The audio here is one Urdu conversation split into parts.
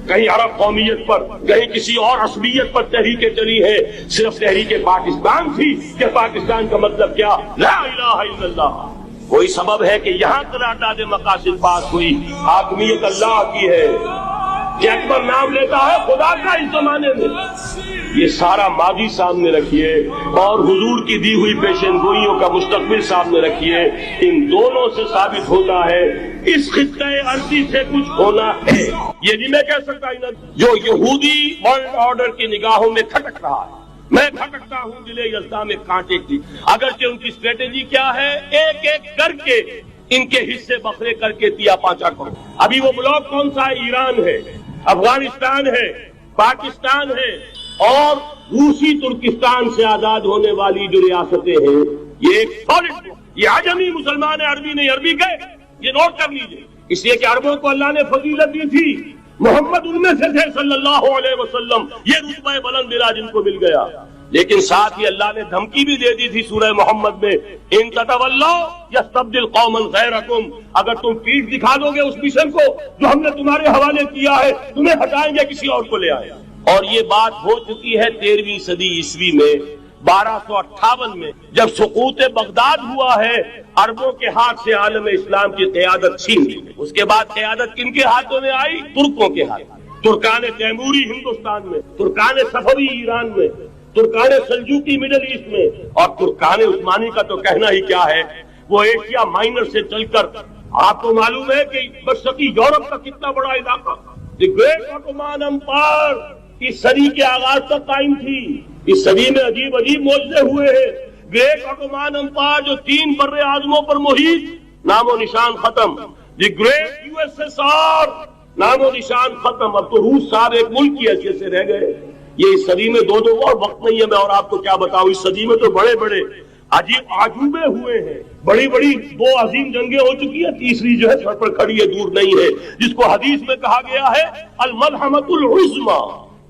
کہیں عرب قومیت پر، کہیں کسی اور عصبیت پر تحریکیں چلی ہیں، صرف تحریک پاکستان تھی کہ پاکستان کا مطلب کیا؟ لا الہ الا اللہ۔ کوئی سبب ہے کہ یہاں قرارداد مقاصد پاس ہوئی؟ حاکمیت اللہ کی ہے کہ اکبر نام لیتا ہے خدا کا اس زمانے میں۔ یہ سارا ماضی سامنے رکھیے اور حضور کی دی ہوئی پیشن گوئیوں کا مستقبل سامنے رکھیے، ان دونوں سے ثابت ہوتا ہے اس خطہ ارضی سے کچھ ہونا ہے۔ یہ نہیں میں کہہ سکتا جو یہودی ورلڈ آرڈر کی نگاہوں میں کھٹک رہا ہے، میں کھٹکتا ہوں دل یزداں میں کانٹے کی، اگرچہ ان کی اسٹریٹجی کیا ہے؟ ایک ایک کر کے ان کے حصے بکھرے کر کے تیا پانچا کرو۔ ابھی وہ بلاک کون سا ہے؟ ایران ہے، افغانستان ہے، پاکستان ہے اور روسی ترکستان سے آزاد ہونے والی جو ریاستیں ہیں، یہ ایک سالڈ، یہ عجمی مسلمان ہے، عربی نہیں، عربی گئے، یہ نوٹ کر لیجئے، اس لیے کہ عربوں کو اللہ نے فضیلت دی تھی، محمد ان میں سے تھے صلی اللہ علیہ وسلم، یہ رتبہ بلند ملا جن کو مل گیا، لیکن ساتھ ہی اللہ نے دھمکی بھی دے دی تھی سورہ محمد میں، ان تتولوا یستبدل قوما غیرکم، اگر تم پیٹھ دکھا دو گے اس مشن کو جو ہم نے تمہارے حوالے کیا ہے، تمہیں ہٹائیں گے، کسی اور کو لے آئے۔ اور یہ بات ہو چکی ہے 13ویں صدی عیسوی میں، 1258 میں جب سقوط بغداد ہوا ہے، عربوں کے ہاتھ سے عالم اسلام کی قیادت چھین لی۔ اس کے بعد قیادت کن کے ہاتھوں میں آئی؟ ترکوں کے ہاتھ، ترکان تیموری ہندوستان میں، ترکان صفوی ایران میں، ترکان سلجوقی مڈل ایسٹ میں، اور ترکان عثمانی کا تو کہنا ہی کیا ہے، وہ ایشیا مائنر سے چل کر آپ کو معلوم ہے کہ مشرقی یورپ کا کتنا بڑا علاقہ، دی گریٹ آٹومان امپائر اس صدی کے آغاز تک قائم تھی۔ اس صدی میں عجیب عجیب معجزے ہوئے ہیں۔ گریٹ آٹومان امپائر جو 3 بر اعظموں پر محیط، نام و نشان ختم۔ The great U S S R, نام و نشان ختم۔ اب تو روس صاحب ایک ملک کی حیثیت سے رہ گئے۔ یہ اس صدی میں دو اور وقت نہیں ہے، میں اور آپ کو کیا بتاؤں، اس صدی میں تو بڑے بڑے عجیب عجوبے ہوئے ہیں، بڑی بڑی 2 عظیم جنگیں ہو چکی ہیں، تیسری جو ہے سر پر کھڑی ہے، دور نہیں ہے، جس کو حدیث میں کہا گیا ہے الملحمۃ العظمی،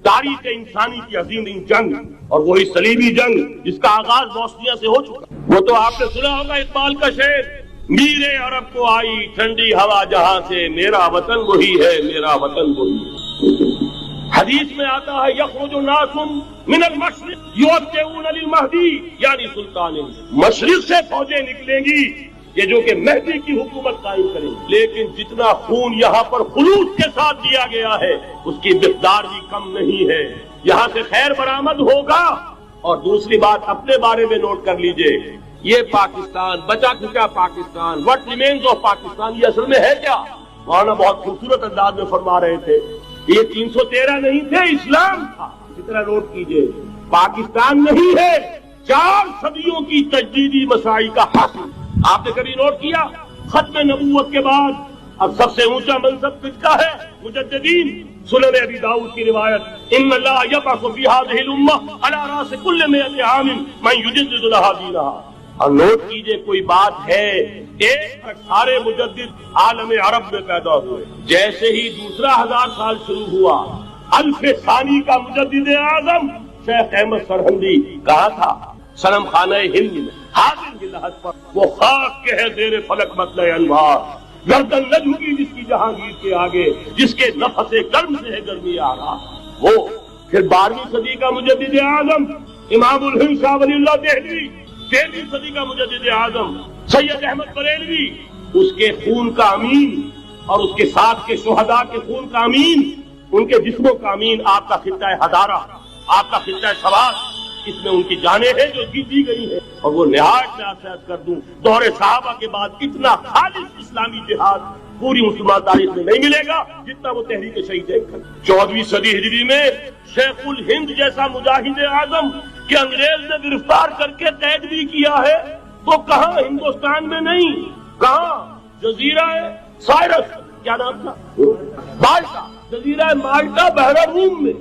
تاریخ انسانی کی عظیم جنگ، اور وہی صلیبی جنگ جس کا آغاز بوسنیا سے ہو چکا۔ وہ تو آپ نے سنا ہوگا اقبال کا شعر، میرے عرب کو آئی ٹھنڈی ہوا جہاں سے، میرا وطن وہی ہے، میرا وطن وہی ہے۔ حدیث میں آتا ہے یخرج ناس من المشرق یؤتون للمہدی، یعنی سلطان، مشرق سے فوجیں نکلیں گی یہ جو کہ مہدی کی حکومت قائم کریں گی، لیکن جتنا خون یہاں پر خلوص کے ساتھ دیا گیا ہے اس کی مقدار بھی کم نہیں ہے، یہاں سے خیر برآمد ہوگا۔ اور دوسری بات اپنے بارے میں نوٹ کر لیجئے، یہ پاکستان، بچا کھچا Pakistan, what remains of Pakistan, یہ اصل میں ہے کیا؟ مولانا بہت خوبصورت انداز میں فرما رہے تھے، یہ 313 نہیں تھے، اسلام تھا، اسی طرح نوٹ کیجئے، پاکستان نہیں ہے، 4 صدیوں کی تجدیدی مساعی کا حاصل۔ آپ نے کبھی نوٹ کیا ختم نبوت کے بعد اب سب سے اونچا منصب کس کا ہے؟ مجددین۔ سنن ابی داؤد کی روایت، ان اللہ یبعث فی هذه الامہ علی راس کل 100 عام من یجدد لها دینها۔ اور نوٹ کیجئے کوئی بات ہے، ایک سارے مجدد عالم عرب میں پیدا ہوئے، جیسے ہی دوسرا 1000 سال شروع ہوا، الف ثانی کا مجدد اعظم شیخ احمد سرہندی کہاں تھا؟ صنم خانہ ہند میں، حاضر کی لحد پر، وہ خاک کے ہے زیر فلک مطلع انوار، گردن نہ جھکی جس کی جہانگیر کے آگے، جس کے نفس گرم سے ہے گرمی آغا۔ وہ پھر 12ویں صدی کا مجدد اعظم امام الہند شاہ ولی اللہ دہلوی، 13ویں صدی کا مجدد اعظم سید احمد بریلوی، اس کے خون کا امین اور اس کے ساتھ کے شہداء کے خون کا امین، ان کے جسموں کا امین آپ کا خطہ ہدارہ، آپ کا خطہ سوات، اس میں ان کی جانیں ہیں جو دی گئی ہیں۔ اور وہ نہایت میں آپ سے عرض کر دوں، دور صحابہ کے بعد اتنا خالص اسلامی جہاد پوری مسلمان تاریخ میں نہیں ملے گا جتنا وہ تحریک شہید ہے۔ 14ویں صدی ہجری میں شیخ الہند جیسا مجاہد اعظم کہ انگریز نے گرفتار کر کے قید بھی کیا ہے، تو کہاں ہندوستان میں نہیں، کہاں جزیرہ سائرس، کیا نام تھا، مالٹا، جزیرہ مالٹا بحر روم میں۔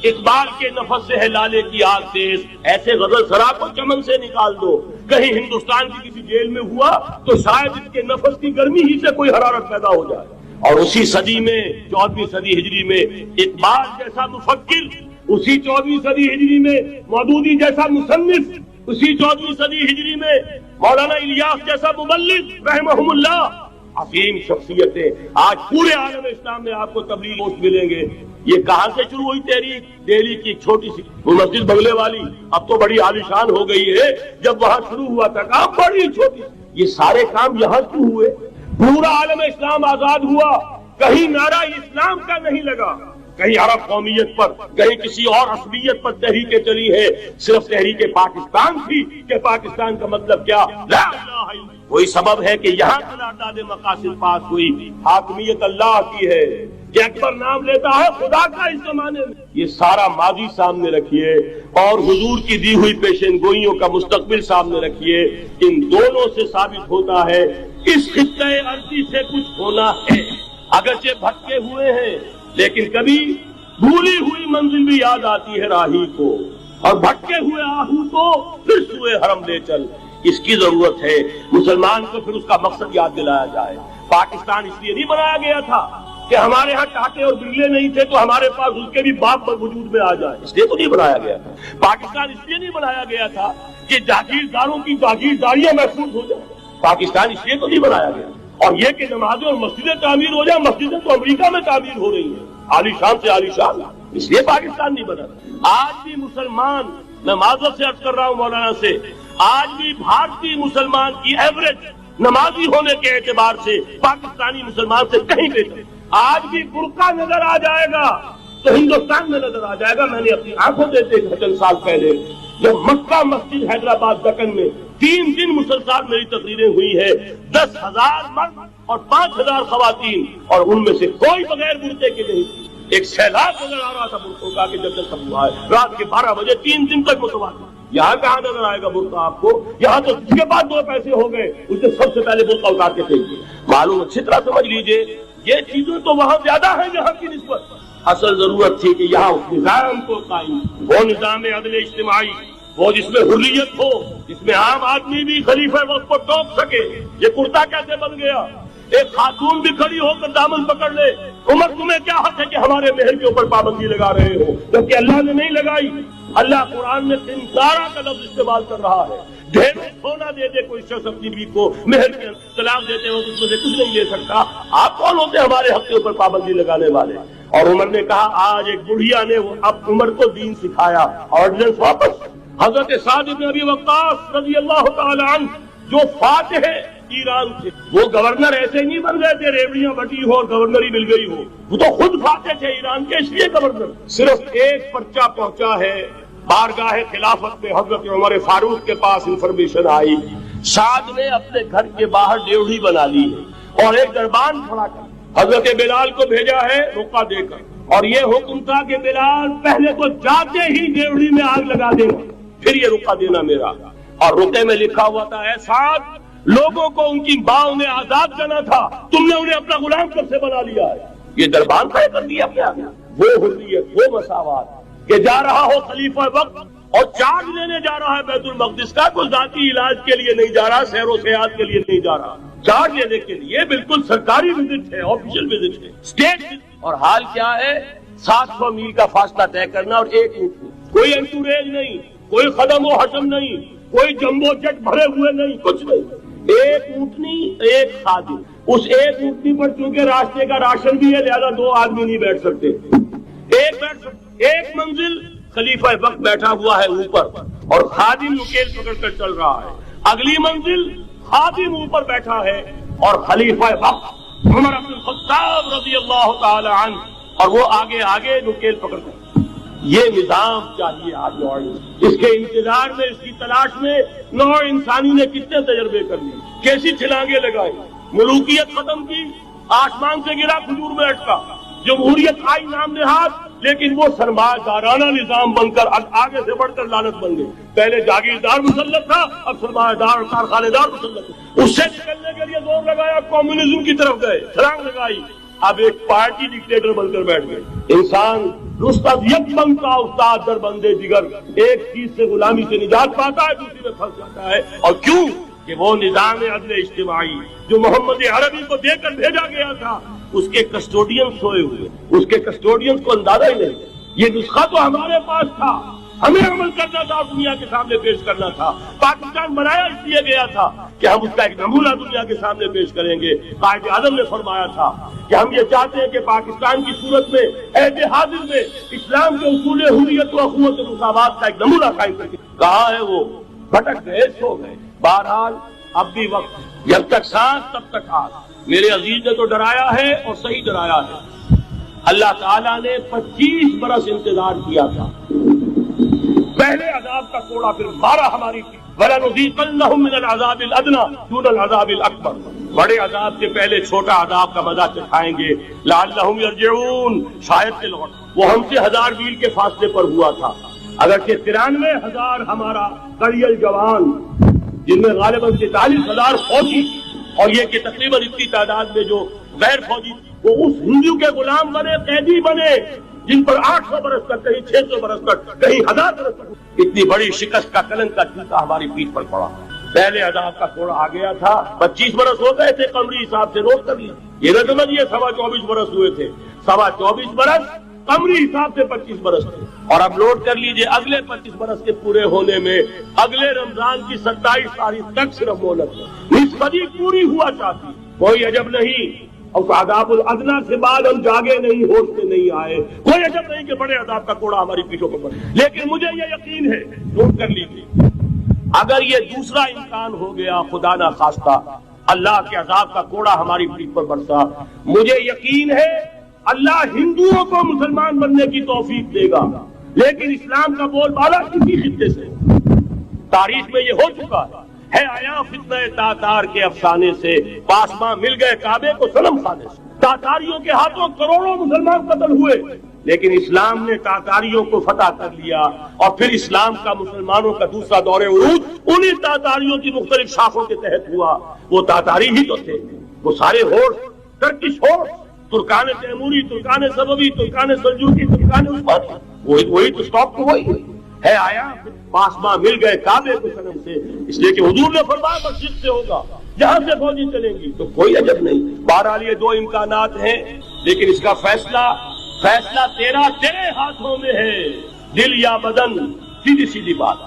اقبال کے نفس سے ہے لالے کی آگ تیز، ایسے غزل سرا کو چمن سے نکال دو، کہیں ہندوستان کی کسی جیل میں ہوا تو شاید اس کے نفس کی گرمی ہی سے کوئی حرارت پیدا ہو جائے۔ اور اسی صدی میں 14ویں صدی ہجری میں اقبال جیسا مفکر، اسی 14ویں صدی ہجری میں مودودی جیسا مصنف، اسی 14ویں صدی ہجری میں مولانا الیاس جیسا مبلغ رحمہم اللہ، عظیم شخصیتیں آج پورے عالم اسلام میں آپ کو تبلیغ ملیں گے۔ یہ کہاں سے شروع ہوئی تحریک؟ دہلی کی ایک چھوٹی سی وہ مسجد بنگلے والی اب تو بڑی عالیشان ہو گئی ہے، جب وہاں شروع ہوا تھا کام بڑی چھوٹی، یہ سارے کام یہاں کیوں ہوئے؟ پورا عالم اسلام آزاد ہوا، کہیں نعرہ اسلام کا نہیں لگا، کہیں عرب قومیت پر، کہیں کسی اور عصبیت پر تحریکیں چلی ہے، صرف تحریک پاکستان تھی کہ پاکستان کا مطلب کیا؟ لا الہ الا اللہ۔ وہی سبب ہے کہ یہاں قرارداد مقاصد پاس ہوئی، حاکمیت اللہ کی ہے، کہ اکبر نام لیتا ہے خدا کا اس زمانے میں۔ یہ سارا ماضی سامنے رکھیے اور حضور کی دی ہوئی پیشن گوئیوں کا مستقبل سامنے رکھیے، ان دونوں سے ثابت ہوتا ہے اس خطہ ارضی سے کچھ ہونا ہے، اگرچہ بھٹکے ہوئے ہیں لیکن کبھی بھولی ہوئی منزل بھی یاد آتی ہے راہی کو، اور بھٹکے ہوئے آہو کو پھر سوئے حرم لے چل، اس کی ضرورت ہے مسلمان کو پھر اس کا مقصد یاد دلایا جائے۔ پاکستان اس لیے نہیں بنایا گیا تھا کہ ہمارے ہاں ٹاٹے اور بگلے نہیں تھے تو ہمارے پاس اس کے بھی باپ وجود میں آ جائے، اس لیے تو نہیں بنایا گیا تھا۔ پاکستان اس لیے نہیں بنایا گیا تھا کہ جاگیرداروں کی جاگیرداریاں محفوظ ہو جائیں، پاکستان اس لیے تو نہیں بنایا گیا، اور یہ کہ نمازیں اور مسجدیں تعمیر ہو جائیں، مسجدیں تو امریکہ میں تعمیر ہو رہی ہیں عالیشان سے عالیشان، اس لیے پاکستان نہیں بنا۔ آج بھی مسلمان، میں معذرت سے عرض کر رہا ہوں مولانا سے، آج بھی بھارتی مسلمان کی ایوریج نمازی ہونے کے اعتبار سے پاکستانی مسلمان سے کہیں بہتر۔ آج بھی برقع نظر آ جائے گا تو ہندوستان میں نظر آ جائے گا۔ میں نے اپنی آنکھوں سے دیکھا چند سال پہلے جب مکہ مسجد حیدرآباد دکن میں 3 دن مسلسل میری تقریریں ہوئی ہے، 10,000 مرد اور 5,000 خواتین، اور ان میں سے کوئی بغیر برقعے کے نہیں تھی۔ ایک سیلاب نظر آ رہا تھا برقعوں کا کہ جب تک ہوا ہے رات کے 12 بجے 3 دن تک متواضع۔ یہاں کہاں نظر آئے گا برقع آپ کو؟ یہاں تو جس کے بعد 2 پیسے ہو گئے اس نے سب سے پہلے برقع اتار کے پھینک دیا۔ معلوم اچھی طرح سمجھ لیجئے یہ چیزیں تو وہاں زیادہ ہیں یہاں کی نسبت۔ اصل ضرورت تھی کہ یہاں اس نظام کو قائم، وہ نظام عدل اجتماعی، وہ جس میں حریت ہو، جس میں عام آدمی بھی خلیفہ وقت کو ٹوک سکے۔ یہ کرتا کیسے بن گیا؟ ایک خاتون بھی کھڑی ہو کر دامن پکڑ لے، عمر تمہیں کیا حق ہے کہ ہمارے مہر کے اوپر پابندی لگا رہے ہو؟ جبکہ اللہ نے نہیں لگائی۔ اللہ قرآن میں قنطارہ کا لفظ استعمال کر رہا ہے، ڈھیر سونا دے دے کوئی شخص اپنی بیوی کو، مہر کے طلاق دیتے ہو تو اس میں سے کچھ نہیں دے سکتا، آپ کون ہوتے ہمارے حق کے اوپر پابندی لگانے والے؟ اور عمر نے کہا آج ایک بڑھیا نے اب عمر کو دین سکھایا، آرڈیننس واپس۔ حضرت سعد بن ابی وقاص رضی اللہ تعالی عنہ جو فاتح ایران تھے، وہ گورنر ایسے نہیں بن گئے تھے ریوڑیاں بٹی ہو اور گورنری مل گئی ہو، وہ تو خود فاتح تھے ایران کے، اس لیے گورنر۔ صرف ایک پرچہ پہنچا ہے بارگاہ خلافت میں، حضرت عمر فاروق کے پاس انفارمیشن آئی، سعد نے اپنے گھر کے باہر ڈیوڑی بنا لی ہے اور ایک دربان کھڑا کر حضرت بلال کو بھیجا ہے رقعہ دے کر، اور یہ حکم تھا کہ بلال پہلے تو جاتے ہی ڈیوڑی میں آگ لگا دینا، پھر یہ رقعہ دینا میرا۔ اور رقعے میں لکھا ہوا تھا اے سعد، لوگوں کو ان کی ماں نے آزاد کرنا تھا، تم نے انہیں اپنا غلام کب سے بنا لیا ہے؟ یہ دربان طے کر دیا اپنے آگے۔ وہ حریت، وہ مساوات کہ جا رہا ہو خلیفہ وقت اور چارج لینے جا رہا ہے بیت المقدس کا، کوئی ذاتی علاج کے لیے نہیں جا رہا، سیر و سیاحت کے لیے نہیں جا رہا، چارج لینے کے لیے بالکل سرکاری وزٹ ہے، آفیشل وزٹ ہے، اسٹیٹ وزٹ۔ اور حال کیا ہے؟ 700 میل کا فاصلہ طے کرنا اور ایک اونٹ، کوئی انٹوریج نہیں، کوئی خدم و حشم نہیں، کوئی جمبو جٹ بھرے ہوئے نہیں، کچھ نہیں، ایک اونٹنی ایک خادم۔ اس ایک اونٹنی پر چونکہ راستے کا راشن بھی ہے لہذا 2 آدمی نہیں بیٹھ سکتے، ایک بیٹھ سکتے۔ ایک منزل خلیفہ وقت بیٹھا ہوا ہے اوپر اور خادم نکیل پکڑ کر چل رہا ہے، اگلی منزل خادم اوپر بیٹھا ہے اور خلیفہ وقت عمر بن الخطاب رضی اللہ تعالی عنہ، اور وہ آگے آگے نکیل پکڑ کر۔ یہ نظام چاہیے آج نوع، اس کے انتظار میں، اس کی تلاش میں نوع انسانی نے کتنے تجربے کر لیے، کیسی چھلانگیں لگائی، ملوکیت ختم کی، آسمان سے گرا کھجور میں اٹکا، جمہوریت آئی نام نہاد، لیکن وہ سرمایہ دارانہ نظام بن کر آگے سے بڑھ کر لعنت بن گئی۔ پہلے جاگیردار مسلط تھا، اب سرمایہ دار کارخانے دار مسلط ہے۔ اس سے نکلنے کے لیے زور لگایا، کمیونزم کی طرف گئے، چھلانگ لگائی، اب ایک پارٹی ڈکٹیٹر بن کر بیٹھ گئے۔ انسان رستد یک بنتا استاد در بندے جگر، ایک چیز سے غلامی سے نجات پاتا ہے، دوسری میں پھنس جاتا ہے۔ اور کیوں؟ کہ وہ نظام عدل اجتماعی جو محمد عربی کو دے کر بھیجا گیا تھا، اس کے کسٹوڈین سوئے ہوئے، اس کے کسٹوڈین کو اندازہ ہی نہیں۔ یہ نسخہ تو ہمارے پاس تھا، ہمیں عمل کرنا تھا، دنیا کے سامنے پیش کرنا تھا۔ پاکستان بنایا اس لیے گیا تھا کہ ہم اس کا ایک نمونہ دنیا کے سامنے پیش کریں گے۔ قائد اعظم نے فرمایا تھا کہ ہم یہ چاہتے ہیں کہ پاکستان کی صورت میں عہد حاضر میں اسلام کے اصول حریت و اخوت و مساوات کا ایک نمونہ قائم کر کے کہا ہے وہ بھٹک گئے، سو گئے۔ بہرحال اب بھی وقت، جب تک سانس تب تک ہاتھ۔ میرے عزیز نے تو ڈرایا ہے اور صحیح ڈرایا ہے۔ اللہ تعالیٰ نے 25 برس انتظار کیا تھا، پہلے عذاب کا کوڑا پھر مارا ہماری وَلَنُذِيقَنَّهُم مِّنَ الْعَذَابِ الْأَدْنَىٰ دُونَ الْعَذَابِ الْأَكْبَرِ، بڑے عذاب سے پہلے چھوٹا عذاب کا مزہ چکھائیں گے۔ لَعَلَّهُمْ يَرْجِعُونَ، شاید کہ لوٹ۔ وہ ہم سے 1000 میل کے فاصلے پر ہوا تھا، اگرچہ 93,000 ہمارا قریل جوان، جن میں غالباً 43,000 فوجی، اور یہ کہ تقریباً اتنی تعداد میں جو غیر فوجی وہ اس ہندو کے غلام بنے، قیدی بنے، جن پر 800 برس تک، کہیں 600 برس تک، کہیں 1000 برس تک اتنی بڑی شکست کا کلنک کا ٹیکا ہماری پیٹھ پر پڑا۔ پہلے عذاب کا کوڑا آ گیا تھا، 25 برس ہو گئے تھے قمری حساب سے، نوٹ کر لیجیے، یہ نہ سمجھیے 24.25 برس ہوئے تھے، 24.25 برس قمری حساب سے 25 برس تھے۔ اور اب نوٹ کر لیجیے اگلے 25 برس کے پورے ہونے میں اگلے رمضان کی 27 تاریخ تک صرف مہلت ہے، نصف صدی پوری ہوا چاہتی۔ کوئی عجب نہیں اور عذاب الادنیٰ سے بعد ہم جاگے نہیں، ہوش میں نہیں آئے، کوئی عجب نہیں کہ بڑے عذاب کا کوڑا ہماری پیٹھوں پر پڑے۔ لیکن مجھے یہ یقین ہے، نوٹ کر لیجیے، اگر یہ دوسرا امکان ہو گیا، خدا نہ خواستہ اللہ کے عذاب کا کوڑا ہماری پیٹھ پر برسا، مجھے یقین ہے اللہ ہندوؤں کو مسلمان بننے کی توفیق دے گا، لیکن اسلام کا بول بالا کسی خطے سے تاریخ میں یہ ہو چکا ہے آیا فتنہ تاتار کے افسانے سے، پاسماں مل گئے کعبے کو صنم خانے سے۔ تاتاریوں کے ہاتھوں کروڑوں مسلمان قتل ہوئے، لیکن اسلام نے تاتاریوں کو فتح کر لیا، اور پھر اسلام کا مسلمانوں کا دوسرا دور عروج انہی تاتاریوں کی مختلف شاخوں کے تحت ہوا۔ وہ تاتاری ہی تو تھے، وہ سارے ہورس، ٹرکش ہورس، ترکان تیموری، ترکان سبوی، ترکان سلجوقی، ترکان عثمانی، وہی تو اسٹاپ تو وہی ہے آیا پاسماں مل گئے کعبے کو صنم سے، اس لیے کہ حضور نے فرمایا مسجد سے ہوگا، جہاں سے فوجی چلیں گی، تو کوئی عجب نہیں۔ بہرحال یہ دو امکانات ہیں، لیکن اس کا فیصلہ تیرے ہاتھوں میں ہے، دل یا بدن، سیدھی سیدھی بات۔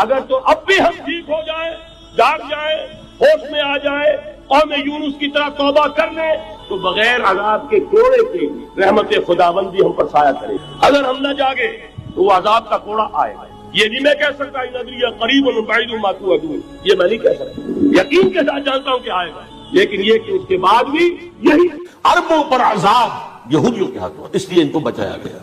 اگر تو اب بھی ہم ٹھیک ہو جائیں، جاگ جائیں، ہوش میں آ جائیں، قوم یونس کی طرح توبہ کر لیں، تو بغیر عذاب کے کوڑے کے رحمت خداوندی ہم پر سایہ کرے۔ اگر ہم نہ جاگے تو وہ عذاب کا کوڑا آئے گا۔ یہ نہیں میں کہہ سکتا ان ادری قریب بعید ما توعدون، یہ میں نہیں کہہ سکتا، یقین کے ساتھ جانتا ہوں کہ آئے گا، لیکن یہ کہ اس کے بعد بھی یہی اربوں پر عذاب یہودیوں کے ہاتھوں، اس لیے ان کو بچایا گیا۔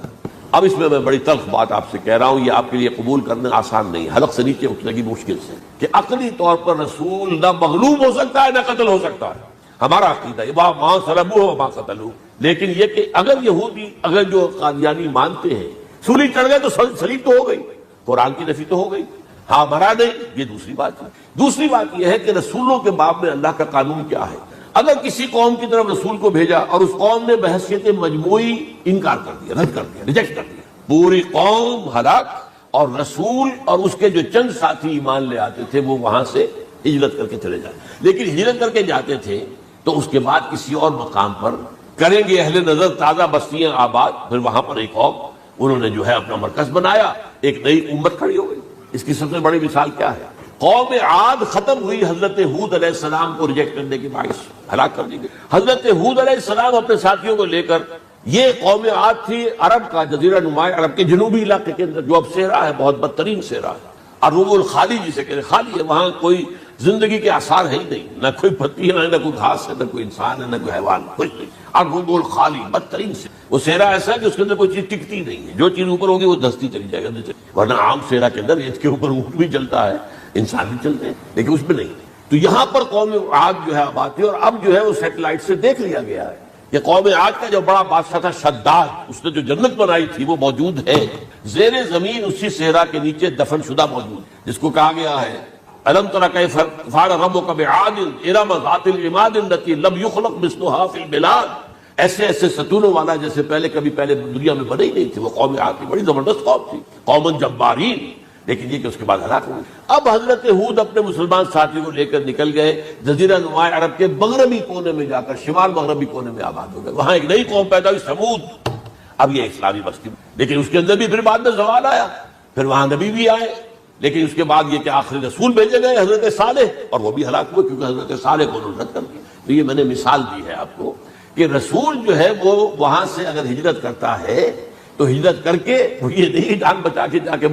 اب اس میں بڑی تلخ بات آپ سے کہہ رہا ہوں، یہ آپ کے لیے قبول کرنا آسان نہیں، حلق سے نیچے اٹھنے کی مشکل سے، کہ عقلی طور پر رسول نہ مغلوب ہو سکتا ہے نہ قتل ہو سکتا ہے، ہمارا عقیدہ ہے، ماں صلبوہ وما قتلوہ۔ لیکن یہ کہ اگر یہودی، اگر جو قادیانی مانتے ہیں سولی چڑھ گئے تو سلیب تو ہو گئی، قرآن کی نفی تو ہو گئی، ہاں مرا نہیں، یہ دوسری بات ہے۔ دوسری بات یہ ہے کہ رسولوں کے باب میں اللہ کا قانون کیا ہے۔ اگر کسی قوم کی طرف رسول کو بھیجا اور اس قوم نے بحثیت مجموعی انکار کر دیا، رد کر دیا، ریجیکٹ کر دیا، پوری قوم ہلاک، اور رسول اور اس کے جو چند ساتھی ایمان لے آتے تھے وہ وہاں سے ہجرت کر کے چلے جائیں۔ لیکن ہجرت کر کے جاتے تھے تو اس کے بعد کسی اور مقام پر کریں گے اہل نظر تازہ بستیاں آباد، پھر وہاں پر ایک قوم انہوں نے جو ہے اپنا مرکز بنایا، ایک نئی امت کھڑی ہو گئی۔ اس کی سب سے بڑی مثال کیا ہے؟ قوم عاد ختم ہوئی حضرت ہود علیہ السلام کو ریجیکٹ کرنے کے باعث ہلاک کر دی گئی۔ حضرت ہود علیہ السلام اپنے ساتھیوں کو لے کر، یہ قوم عاد تھی عرب کا جزیرہ نما عرب کے جنوبی علاقے کے اندر، جو اب صحرا ہے، بہت بدترین صحرا ہے، الربع الخالی جسے کہتے ہیں، خالی ہے، وہاں کوئی زندگی کے آثار ہے ہی نہیں، نہ کوئی پتیاں ہیں، نہ کوئی گھاس ہے، نہ کوئی انسان ہے، نہ کوئی حیوان، کچھ نہیں، الربع الخالی، بدترین سے وہ صحرا ایسا ہے کہ اس کے اندر کوئی چیز ٹکتی نہیں ہے، جو چیز اوپر ہوگی وہ دھستی چلی جائے گا، ورنہ عام صحرا کے اندر اس کے اوپر اونٹ بھی چلتا ہے، انسان بھی چلتے ہیں، لیکن اس میں نہیں۔ تو یہاں پر قوم عاد جو ہے آباد تھی، اور اب جو ہے وہ سیٹلائٹ سے دیکھ لیا گیا ہے کہ قوم عاد کا جو بڑا بادشاہ تھا شداد، اس نے جو جنت بنائی تھی وہ موجود ہے، زیر زمین اسی صحرا کے نیچے دفن شدہ موجود، جس کو کہا گیا ہے الم تر کیف فعل ربک بعاد ارم ذات العماد التي لم يخلق مثلها في البلاد، ایسے ایسے ستونوں والا جیسے پہلے دنیا میں بنے ہی نہیں تھے۔ وہ قوم عاد کی بڑی زبردست قوم تھی، قوم جبارین، لیکن یہ کہ اس کے بعد ہلاک ہوئی۔ اب حضرت ہود اپنے مسلمان ساتھی کو لے کر نکل گئے، جزیرہ نما عرب کے مغربی کونے میں جا کر، شمال مغربی کونے میں آباد ہو گئے، وہاں ایک نئی قوم پیدا ہوئی، سمود۔ اب یہ اسلامی بستی، لیکن اس کے اندر بھی پھر بعد میں زوال آیا، پھر وہاں نبی بھی آئے، لیکن اس کے بعد یہ کہ آخری رسول بھیجے گئے حضرت صالح، اور وہ بھی ہلاک ہوئے کیونکہ حضرت صالح کو انہوں نے رد کر دیا۔ تو یہ میں نے مثال دی ہے آپ کو کہ رسول جو ہے وہ وہاں سے اگر ہجرت کرتا ہے تو ہجرت کر کے وہ یہ نہیں ڈانگ بچا کے جا کے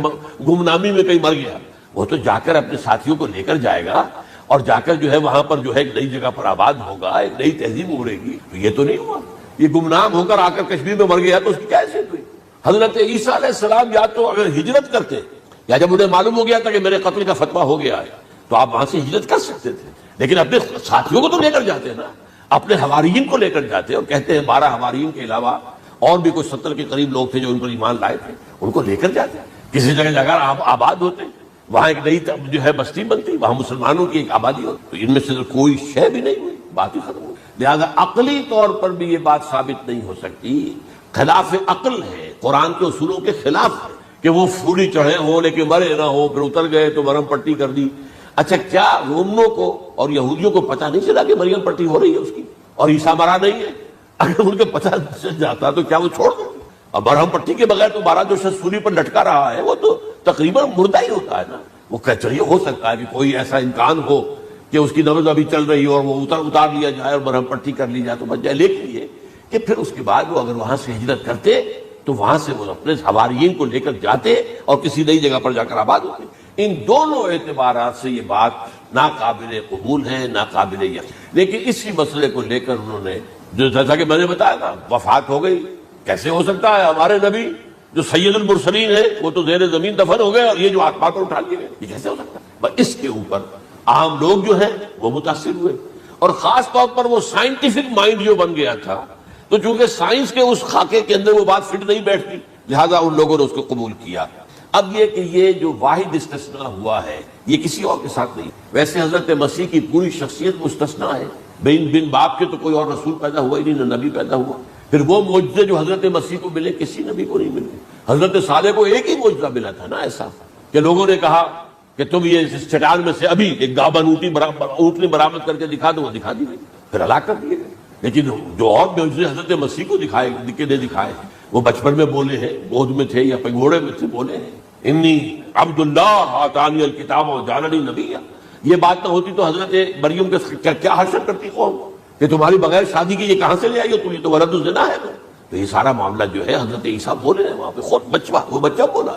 گمنامی میں کہیں مر گیا، وہ تو جا کر اپنے ساتھیوں کو لے کر جائے گا اور جا کر جو ہے وہاں پر جو ہے ایک نئی جگہ پر آباد ہوگا، ایک نئی تہذیب ابھرے گی۔ تو یہ تو نہیں ہوا، یہ گمنام ہو کر آ کر کشمیر میں مر گیا تو اس کی کیا حیثیت ہوئی؟ حضرت عیسیٰ علیہ السلام یا تو اگر ہجرت کرتے یا جب انہیں معلوم ہو گیا تھا کہ میرے قتل کا فتویٰ ہو گیا ہے تو آپ وہاں سے ہجرت کر سکتے تھے، لیکن اپنے ساتھیوں کو تو لے کر جاتے نا، اپنے حواریین کو لے کر جاتے، اور کہتے ہیں 12 حواریین کے علاوہ اور بھی کوئی 70 کے قریب لوگ تھے جو ان پر ایمان لائے تھے، ان کو لے کر جاتے، کسی جگہ آپ آباد ہوتے، وہاں ایک نئی جو ہے بستی بنتی، وہاں مسلمانوں کی ایک آبادی ہوتی، تو ان میں سے کوئی شے بھی نہیں ہوئی، بات ہی ختم ہوئی۔ لہذا عقلی طور پر بھی یہ بات ثابت نہیں ہو سکتی، خلاف عقل ہے، قرآن کے اصولوں کے خلاف ہے کہ وہ پھولی چڑھے ہوں لیکن مرے نہ ہو، پھر اتر گئے تو مرہم پٹی کر دی۔ اچھا کیا رومنوں کو اور یہودیوں کو پتہ نہیں چلا کہ مریم پٹی ہو رہی ہے اس کی اور عیسیٰ مرا نہیں ہے؟ اگر ان کو پتہ چل جاتا تو کیا وہ چھوڑ دیں؟ اور مرہم پٹی کے بغیر تو 12 جو شخص سولی پر لٹکا رہا ہے وہ تو تقریباً مردہ ہی ہوتا ہے نا۔ وہ چلیے ہو سکتا ہے کہ کوئی ایسا امکان ہو کہ اس کی نبض ابھی چل رہی ہو اور وہ اتار لیا جائے اور مرہم پٹی کر لی جائے تو بچ جائے، لیکن یہ کہ پھر اس کے بعد وہ اگر وہاں سے ہجرت کرتے تو وہاں سے وہ اپنے حواریین کو لے کر جاتے اور کسی نئی جگہ پر جا کر آباد ہوتے۔ ان دونوں اعتبارات سے یہ بات ناقابل قبول ہے، ناقابل یقین۔ لیکن اسی مسئلے کو لے کر انہوں نے جو جیسا کہ میں نے بتایا تھا وفات ہو گئی، کیسے ہو سکتا ہے ہمارے نبی جو سید المرسلین ہے وہ تو زیر زمین دفن ہو گئے اور یہ جو آسمان پر اٹھا لیے گئے، یہ کیسے ہو سکتا ہے؟ بس اس کے اوپر عام لوگ جو ہیں وہ متاثر ہوئے، اور خاص طور پر وہ سائنٹیفک مائنڈ جو بن گیا تھا، تو چونکہ سائنس کے اس خاکے کے اندر وہ بات فٹ نہیں بیٹھتی، لہذا ان لوگوں نے اس کو قبول کیا۔ اب یہ کہ یہ جو واحد استثناء ہوا ہے یہ کسی اور کے ساتھ نہیں، ویسے حضرت مسیح کی پوری شخصیت مستثنیٰ ہے، بن باپ کے تو کوئی اور رسول پیدا ہوا ہی نہیں، نہ نبی پیدا ہوا۔ پھر وہ معجزے جو حضرت مسیح کو ملے کسی نبی کو نہیں ملے۔ حضرت صالح کو ایک ہی معجزہ ملا تھا نا ایسا کہ لوگوں نے کہا کہ تم یہ اس چٹان میں سے ابھی ایک گابن اونٹنی برآمد کر کے دکھا دو، وہ دکھا دی گئی، پھر ہلاک کر دیے گئے۔ لیکن جو اور معجزے حضرت مسیح کو دکھائے وہ بچپن میں بولے ہیں، گود میں تھے یا پگھوڑے میں تھے، بولے ہیں انی عبد اللہ آتانی الکتاب وجعلنی نبیا۔ یہ بات نہ ہوتی تو حضرت مریم کے کیا حشر کرتی قوم کہ تمہاری بغیر شادی کی یہ کہاں سے لے آئی ہو تم، یہ تو ولد الزنا ہے۔ تو یہ سارا معاملہ جو ہے حضرت عیسیٰ بولے ہیں وہاں پہ، خود وہ بچہ بولا۔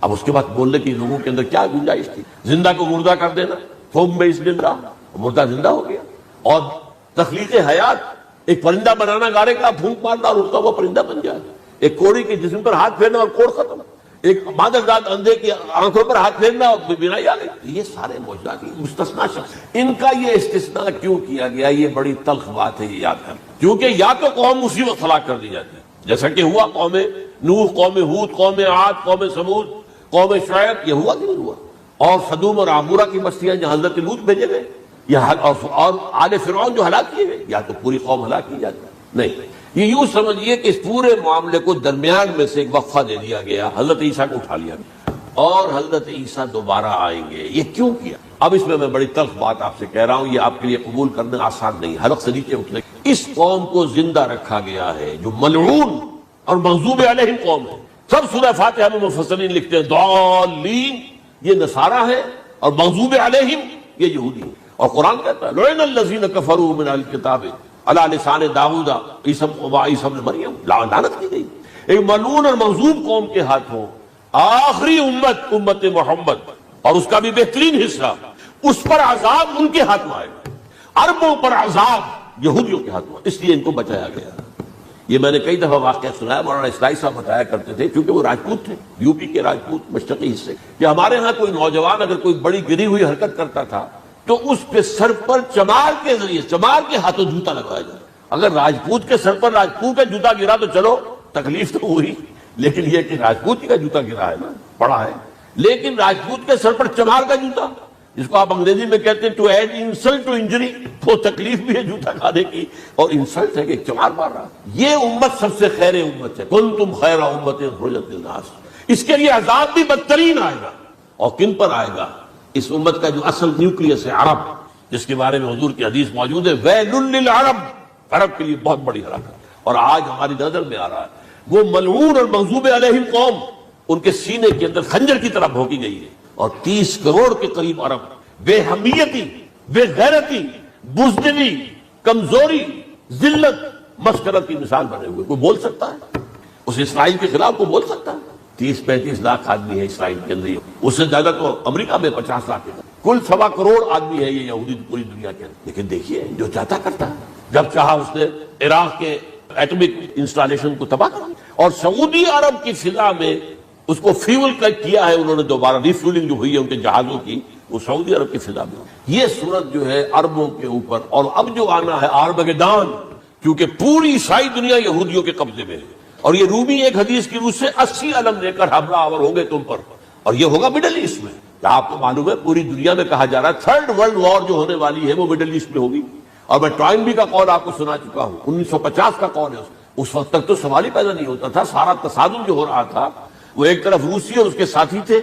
اب اس کے بعد بولنے کی لوگوں کے اندر کیا گنجائش تھی؟ زندہ کو مردہ کر دینا، ثم بإذن اللہ، مردہ زندہ ہو گیا، اور تخلیق حیات، ایک پرندہ بنانا گارے کا، پھونک مارنا اور اٹھتا ہوا پرندہ بن جائے، ایک کوڑی کے جسم پر ہاتھ پھیرنا اور کوڑ ختم، ایک مادرزاد اندھے کی آنکھوں پر ہاتھ پھیرنا اور بینائی آ گئی۔ یہ سارے معجزات مستثنیٰ شخص، ان کا یہ استثناء کیوں کیا گیا؟ یہ بڑی تلخ بات ہے، یہ یاد کریں، کیونکہ یا تو قوم اسی وقت ہلاک کر دی جاتی ہے جیسا کہ ہوا قوم نوح، قوم ہود، قوم عاد، قوم ثمود، قوم شعیب، یہ ہوا کہ نہیں ہوا؟ اور سدوم اور عمورہ کی بستیاں جہاں حضرت لوط بھیجے گئے، اور آل فرعون جو ہلاک کیے گئے، یا تو پوری قوم ہلاک کی جاتی ہے؟ نہیں، یہ یوں سمجھیے کہ اس پورے معاملے کو درمیان میں سے ایک وقفہ دے دیا گیا، حضرت عیسیٰ کو اٹھا لیا گیا، اور حضرت عیسیٰ دوبارہ آئیں گے۔ یہ کیوں کیا؟ اب اس میں بڑی تلخ بات آپ سے کہہ رہا ہوں، یہ آپ کے لیے قبول کرنا آسان نہیں، حلق سے نیچے اٹھنے۔ اس قوم کو زندہ رکھا گیا ہے جو ملعون اور مغضوب علیہم قوم ہے۔ سب سورہ فاتحہ میں مفسرین لکھتے ہیں ضالین، یہ نصارہ ہے، اور مغضوب علیہم یہ یہودی ہے، اور قرآن کہتا ہے لعن الذین کفروا من اہل الکتاب علی لسان داؤد عیسی ابن مریم، لعنت کی گئی۔ ایک ملعون اور مغضوب قوم کے ہاتھوں آخری امت محمد، اور اس کا بھی بہترین حصہ، اس پر عذاب ان کے ہاتھ میں آئے گا، عربوں پر عذاب یہودیوں کے ہاتھ میں، اس لیے ان کو بچایا گیا۔ یہ میں نے کئی دفعہ واقعہ سنایا، مولانا اسلائی صاحب بتایا کرتے تھے، کیونکہ وہ راجپوت تھے، یو پی کے راجپوت مشرقی حصے، کہ ہمارے ہاں کوئی نوجوان اگر کوئی بڑی گری ہوئی حرکت کرتا تھا تو اس پہ سر پر چمار کے ذریعے، چمار کے ہاتھوں جوتا لگایا جائے۔ اگر راجپوت کے سر پر راجپوت کا جوتا گرا تو چلو تکلیف تو ہوئی، لیکن یہ کہ راجپوت کا جوتا گرا ہے نا، پڑا ہے، لیکن راجپوت کے سر پر چمار کا جوتا، جس کو آپ انگریزی میں کہتے ہیں to add insult to injury, تو تکلیف بھی ہے جوتا کھانے کی، اور انسلٹ ہے کہ ایک چمار مار رہا۔ یہ امت سب سے خیر امت ہے، کنتم خیر امت اخرجت للناس۔ اس کے لیے عذاب بھی بدترین آئے گا، اور کن پر آئے گا؟ اس امت کا جو اصل نیوکلیس ہے عرب، جس کے بارے میں حضور کی حدیث موجود ہے ویل للعرب، عرب کے لیے بہت بڑی ہلاکت۔ اور آج ہماری نظر میں آ رہا ہے وہ ملعون اور مغضوب علیہم قوم، ان کے سینے کے اندر خنجر کی طرح بھونکی گئی ہے، اور 30 کروڑ کے قریب عرب بے حمیتی، بے غیرتی، بزدلی، کمزوری، ذلت، مسکرت کی مثال بنے ہوئے. کوئی بول سکتا ہے اس اسرائیل کے خلاف؟ کوئی بول سکتا ہے؟ 30-35 لاکھ آدمی ہے اسرائیل کے اندر، اس سے زیادہ تو امریکہ میں 50 لاکھ ہے. کل 1.25 کروڑ آدمی ہے یہ یہودی پوری دنیا کے اندر. لیکن دیکھیے جو چاہتا کرتا ہے. جب چاہا اس نے عراق کے ایٹمک انسٹالیشن کو تباہ کر دیا، اور سعودی عرب کی فضا میں اس کو فیول کیا ہے انہوں نے، دوبارہ ریفیولنگ جو ہوئی ہے ان کے جہازوں کی، وہ سعودی عرب کی فضا میں. یہ صورت جو ہے عربوں کے اوپر، اور اب جو آنا ہے آرمگیدان، کیونکہ پوری عیسائی دنیا یہودیوں کے قبضے میں ہے، اور یہ رومی ایک حدیث کی روح سے 80 علم لے کر حملہ آور ہوں گے تم پر، اور یہ ہوگا مڈل ایسٹ میں. آپ کو معلوم ہے پوری دنیا میں کہا جا رہا ہے 3rd ورلڈ وار جو ہونے والی ہے وہ مڈل ایسٹ میں ہوگی. اور میں ٹوائنبی کا قول آپ کو سنا چکا ہوں، 1950 کا قول ہے. اس وقت تک تو سوال ہی پیدا نہیں ہوتا تھا. سارا تصادم جو ہو رہا تھا وہ ایک طرف روسی اور اس کے ساتھی تھے،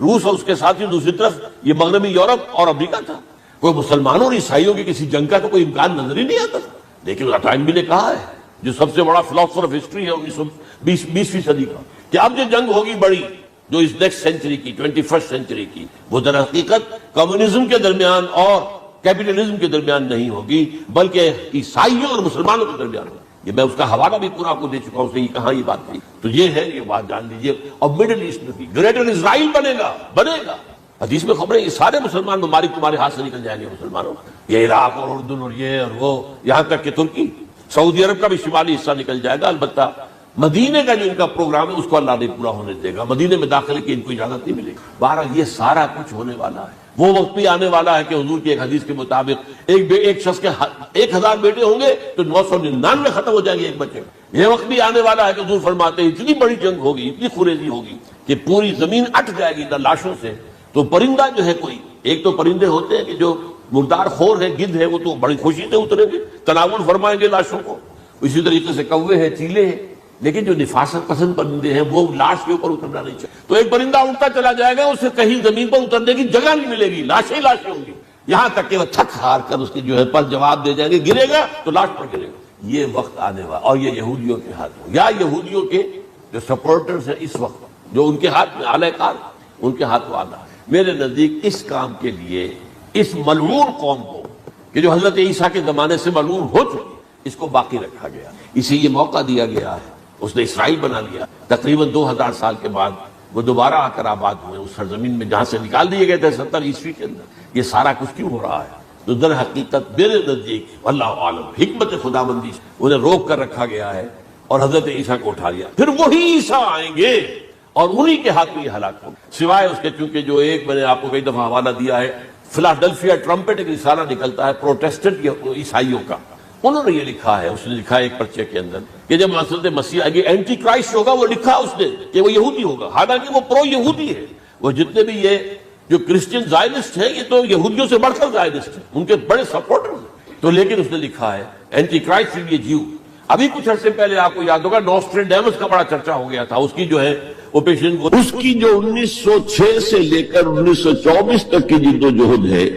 روس اور اس کے ساتھی، دوسری طرف یہ مغربی یورپ اور امریکہ تھا. کوئی مسلمانوں اور عیسائیوں کی کسی جنگ کا تو کوئی امکان نظر ہی نہیں آتا تھا. لیکن ٹوائنبی نے کہا ہے، جو سب سے بڑا فلاسفر آف ہسٹری ہے 20ویں صدی کا، کہ اب جو جنگ ہوگی بڑی جو اس نیکسٹ سینچری کی، 21st سینچری کی، وہ در حقیقت کمیونزم کے درمیان اور کیپٹلزم کے درمیان نہیں ہوگی، بلکہ عیسائیوں اور مسلمانوں کے درمیان ہوگی. یہ میں اس کا حوالہ بھی پورا آپ کو دے چکا ہوں، کہ کہاں یہ بات تھی. تو یہ ہے، یہ بات جان لیجیے. اور مڈل ایسٹ میں گریٹر اسرائیل بنے گا. حدیث میں خبریں یہ سارے مسلمان ممالک تمہارے ہاتھ سے نکل جائیں گے مسلمانوں. یہ عراق اور اردن اور یہ اور وہ، یہاں تک کہ ترکی، سعودی عرب کا بھی شمالی حصہ نکل جائے گا. البتہ مدینے کا جو ان کا پروگرام ہے اس کو اللہ نہیں پورا ہونے دے گا. مدینے میں داخلے کی ان کو اجازت نہیں ملے گی. بہرحال یہ سارا کچھ ہونے والا ہے. وہ وقت بھی آنے والا ہے کہ حضور کی ایک حدیث کے مطابق ایک شخص کے 1000 بیٹے ہوں گے تو 999 ختم ہو جائیں گے ایک بچے. یہ وقت بھی آنے والا ہے کہ حضور فرماتے ہیں اتنی بڑی جنگ ہوگی، اتنی خریزی ہوگی کہ پوری زمین اٹ جائے گی لاشوں سے. تو پرندہ جو ہے کوئی، ایک تو پرندے ہوتے ہیں کہ جو مردار خور ہے، گدھ ہے، وہ تو بڑی خوشی سے اتریں گے، تناول فرمائیں گے لاشوں کو. اسی طریقے سے کوے ہیں، چیلے ہیں. لیکن جو نفاست پسند پرندے ہیں وہ لاش کے اوپر اترنا نہیں چاہیے. تو ایک پرندہ اڑتا چلا جائے گا، اسے کہیں زمین پر اترنے کی جگہ نہیں ملے گی، لاشیں ہی لاشیں ہوں گی. یہاں تک کہ وہ تھک ہار کر اس کی جو ہے پر جواب دے جائیں گے، گرے گا تو لاش پر گرے گا. یہ وقت آنے والا، اور یہ یہودیوں کے ہاتھ میں، یا یہودیوں کے جو سپورٹرز ہیں اس وقت، جو ان کے ہاتھ میں اعلی کار، ان کے ہاتھ میں آنا ہے. میرے نزدیک اس کام کے لیے اس ملعون قوم کو، کہ جو حضرت عیسیٰ کے زمانے سے ملعون ہو چکی، اس کو باقی رکھا گیا، اسے یہ موقع دیا گیا ہے. اس نے اسرائیل بنا لیا. تقریباً 2000 سال کے بعد وہ دوبارہ آ کر آباد ہوئے اس سرزمین میں جہاں سے نکال دیے گئے تھے 70 عیسوی کے اندر. یہ سارا کچھ کیوں ہو رہا ہے؟ تو در حقیقت میرے نزدیک اللہ عالم حکمت خداوندی سے انہیں روک کر رکھا گیا ہے اور حضرت عیسیٰ کو اٹھا لیا. پھر وہی عیسیٰ آئیں گے اور انہی کے ہاتھ میں یہ ہلاک ہوگا. سوائے اس کے چونکہ جو ایک میں نے آپ کو کئی دفعہ حوالہ دیا ہے، فلاڈلفیا ٹرمپٹ ایک رسالہ نکلتا ہے پروٹیسٹنٹ عیسائیوں کا. انہوں نے یہ لکھا ہے، اس نے لکھا ہے ایک پرچے کے اندر کہ جب حضرت مسیح آگے اینٹی کرائسٹ ہوگا، وہ لکھا اس نے کہ وہ یہودی ہوگا. حالانکہ وہ پرو یہودی ہے. وہ جتنے بھی یہ جو کرسچن زائنسٹ ہیں، یہ تو یہودیوں سے بڑھ کر زائنسٹ ہیں، ان کے بڑے سپورٹر ہیں. تو لیکن اس نے لکھا ہے اینٹی کرائسٹ ول بی اے جیو. ابھی کچھ عرصے پہلے آپ کو یاد ہوگا نوسٹریڈیمس کا بڑا چرچا ہو گیا تھا. اس کی جو ہے وہ پیشن، اس کی جو 1906 سے لے کر 1924 تک کی جدوجہد ہے،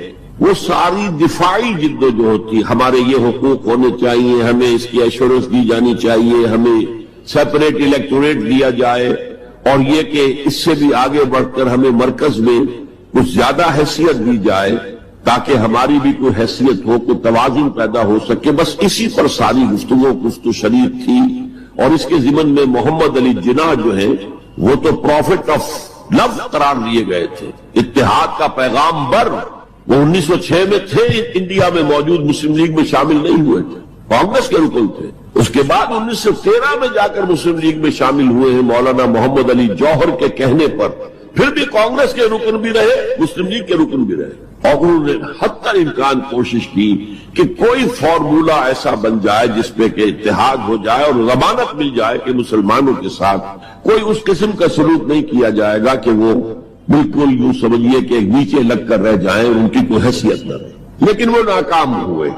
وہ ساری دفاعی جدوجہد تھی. ہمارے یہ حقوق ہونے چاہیے، ہمیں اس کی ایشورنس دی جانی چاہیے، ہمیں سیپریٹ الیکٹوریٹ دیا جائے، اور یہ کہ اس سے بھی آگے بڑھ کر ہمیں مرکز میں کچھ زیادہ حیثیت دی جائے تاکہ ہماری بھی کوئی حیثیت ہو، کوئی توازن پیدا ہو سکے. بس اسی پر ساری گفتگو شریک تھی. اور اس کے ضمن میں محمد علی جناح جو ہیں وہ تو پروفٹ آف لو قرار دیے گئے تھے، اتحاد کا پیغام بر. وہ 1906 میں تھے انڈیا میں موجود، مسلم لیگ میں شامل نہیں ہوئے تھے، کانگریس کے رکن تھے. اس کے بعد 1913 میں جا کر مسلم لیگ میں شامل ہوئے ہیں مولانا محمد علی جوہر کے کہنے پر. پھر بھی کانگریس کے رکن بھی رہے، مسلم لیگ کے رکن بھی رہے، اور انہوں نے حتی الامکان کوشش کی کہ کوئی فارمولہ ایسا بن جائے جس پہ کہ اتحاد ہو جائے اور ضمانت مل جائے کہ مسلمانوں کے ساتھ کوئی اس قسم کا سلوک نہیں کیا جائے گا کہ وہ بالکل یوں سمجھیے کہ نیچے لگ کر رہ جائیں، ان کی کوئی حیثیت نہ رہے. لیکن وہ ناکام ہوئے،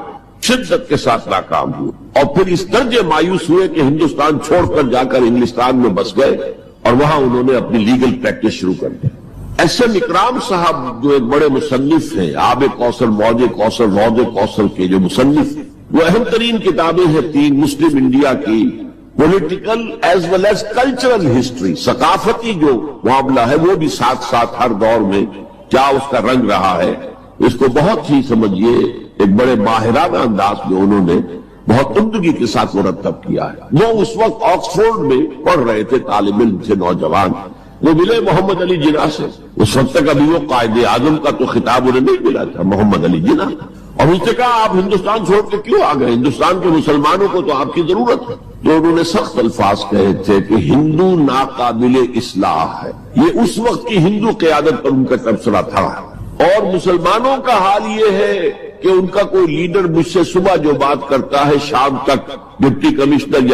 شدت کے ساتھ ناکام ہوئے، اور پھر اس درجے مایوس ہوئے کہ ہندوستان چھوڑ کر جا کر انگلستان میں بس گئے، اور وہاں انہوں نے اپنی لیگل پریکٹس شروع کر دی. ایس ایم اکرام صاحب جو ایک بڑے مصنف ہیں، آب کوثر، موج کوثر، روض کوثر کے جو مصنف، وہ اہم ترین کتابیں ہیں 3 مسلم انڈیا کی، political as well as cultural history, ثقافتی جو معاملہ ہے وہ بھی ساتھ ساتھ ہر دور میں کیا اس کا رنگ رہا ہے، اس کو بہت ہی سمجھیے ایک بڑے ماہرانہ انداز میں انہوں نے بہت عمدگی کے ساتھ مرتب کیا ہے۔ وہ اس وقت آکسفورڈ میں پڑھ رہے تھے، طالب علم تھے، نوجوان، وہ ملے محمد علی جناح سے۔ اس وقت تک ابھی وہ قائد اعظم کا تو خطاب انہیں نہیں ملا تھا، محمد علی جناح، اور ان سے کہا آپ ہندوستان چھوڑ کے کیوں آ گئے، ہندوستان کے مسلمانوں کو تو آپ کی ضرورت ہے۔ تو انہوں نے سخت الفاظ کہے تھے کہ ہندو ناقابل اصلاح ہے۔ یہ اس وقت کی ہندو قیادت پر ان کا تبصرہ تھا، اور مسلمانوں کا حال یہ ہے کہ ان کا کوئی لیڈر مجھ سے صبح جو بات کرتا ہے شام تک ڈپٹی کمشنر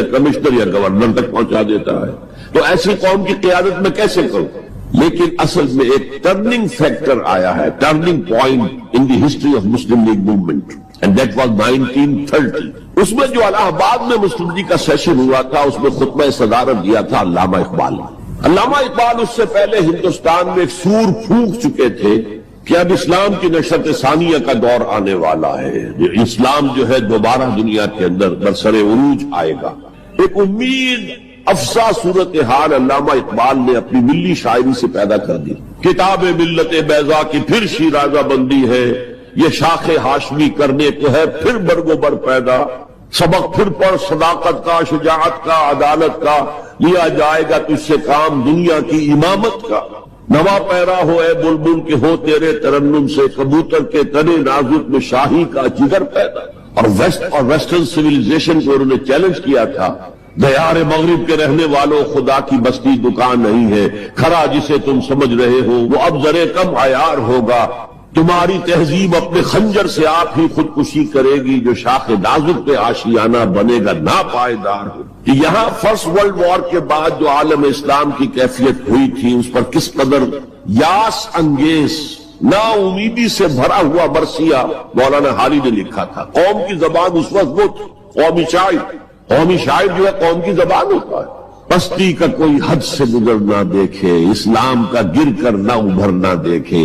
یا گورنر تک پہنچا دیتا ہے، تو ایسی قوم کی قیادت میں کیسے کروں؟ لیکن اصل میں ایک ٹرننگ فیکٹر آیا ہے، turning point in the history of Muslim league movement, and that was 1930۔ اس میں جو الہ آباد میں مسلم لیگ کا سیشن ہوا تھا، اس میں خطبہ صدارت دیا تھا علامہ اقبال نے۔ علامہ اقبال اس سے پہلے ہندوستان میں ایک سور پھونک چکے تھے کہ اب اسلام کی نشرت ثانیہ کا دور آنے والا ہے، اسلام جو ہے دوبارہ دنیا کے اندر برسر عروج آئے گا۔ ایک امید افزا صورتحال علامہ اقبال نے اپنی ملی شاعری سے پیدا کر دی۔ کتاب ملت بیضا کی پھر شیرازہ بندی ہے، یہ شاخ ہاشمی کرنے کو ہے پھر برگ و بر پیدا، سبق پھر پڑھ صداقت کا، شجاعت کا، عدالت کا، لیا جائے گا تجھ سے کام دنیا کی امامت کا۔ نوا پیرا ہو اے بلبل کے ہو تیرے ترنم سے، کبوتر کے تنے نازک میں شاہی کا جگر پیدا۔ اور ویسٹرن سویلائزیشن کو انہوں نے چیلنج کیا تھا، دیار مغرب کے رہنے والوں خدا کی بستی دکان نہیں ہے، کھرا جسے تم سمجھ رہے ہو وہ اب ذرے کم عیار ہوگا، تمہاری تہذیب اپنے خنجر سے آپ ہی خودکشی کرے گی، جو شاخ نازک پہ آشیانہ بنے گا ناپائیدار ہو۔ کہ یہاں فرسٹ ورلڈ وار کے بعد جو عالم اسلام کی کیفیت ہوئی تھی، اس پر کس قدر یاس انگیز نا امیدی سے بھرا ہوا مرثیہ مولانا حالی نے لکھا تھا۔ قوم کی زبان اس وقت وہ قومی شاعر جو ہے قوم کی زبان ہوتا ہے۔ پستی کا کوئی حد سے گزر نہ دیکھے، اسلام کا گر کر نہ ابھر نہ دیکھے،